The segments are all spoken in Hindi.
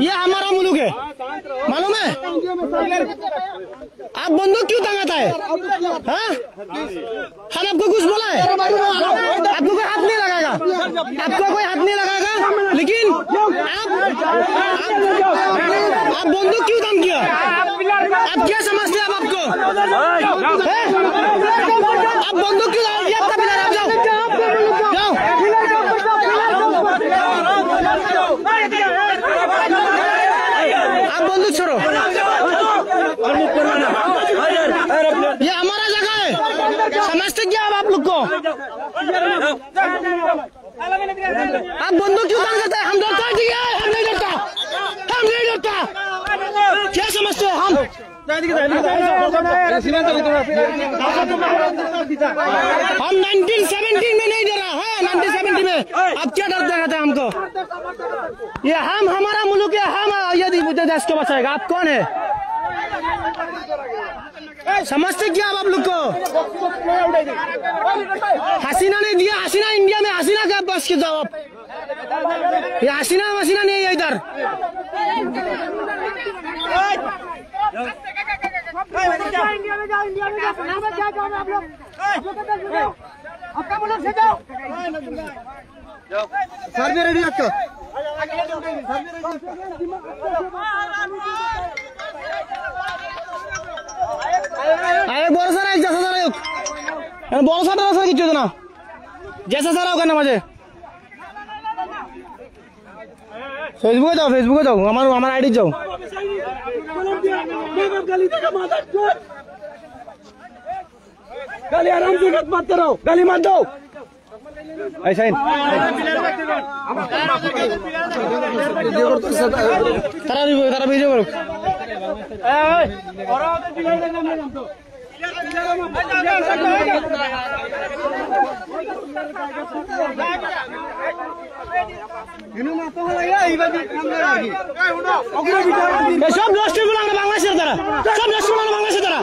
ये हमारा मुल्क है, मालूम है? आप बंदूक क्यों टांगाता है? हाँ? हम आपको कुछ बोला है? आपको कोई हाथ नहीं लगाएगा, आपको कोई हाथ नहीं लगाएगा, लेकिन आप बंदूक क्यों दान किया? आप क्या समझते हैं? आप आपको आप बंदूक क्यों दान किया? आपका पिलर, आप जाओ जाओ। आप बंदूक छोड़ो, ये हमारा जगह है, समझते क्या आप लोग को? आप बंदूक क्यों दान करते हैं? हम डरता है, ठीक है? हम नहीं डरता, हम नहीं डरता। क्या समझते हो? हम 1917 में नहीं डरा है, 1970 में। अब क्या डर दिखाते हैं हमको? ये हम, हमारा मुल्क है, हम यदि देश को बचाएगा। आप कौन है? समझते क्या आप लोग को? हसीना ने दिया, हसीना इंडिया में, हसीना का बस के जवाब। ये हसीना मसीना नहीं है इधर। इंडिया में जाओ, इंडिया में जाओ, क्या जाओ आप लोग? आपका मुल्क से जाओ। सर भी रेडी आपका? एक बड़ा सारा एक जैसा सारा बड़ा सारा रास्ता किच्छु ना जैसा सारा होगा ना मुझे फेसबुक जाओ, फेसबुक जाओ, हमारा आईडी जाओ। गाली आराम से मत करो, गाली मत दो। ऐसा ही तारा वीडियो करो। সব দশটি গুলো আমরা বাংলাদেশের দ্বারা, সব দশটি গুলো বাংলাদেশের দ্বারা।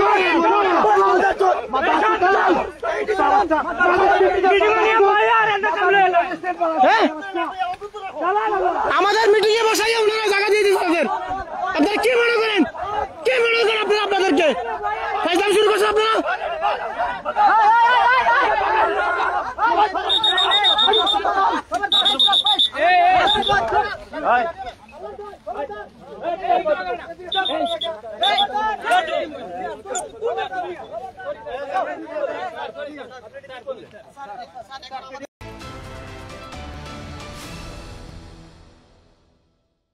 আমাদের মিটিং এ বসাইয়া ওনারা জায়গা দিয়ে দিচ্ছে। আপনারা কি মনে করেন? কি মনে করেন আপনারা? আপনাদেরকে ফাইজলাম শুরু করছেন আপনারা।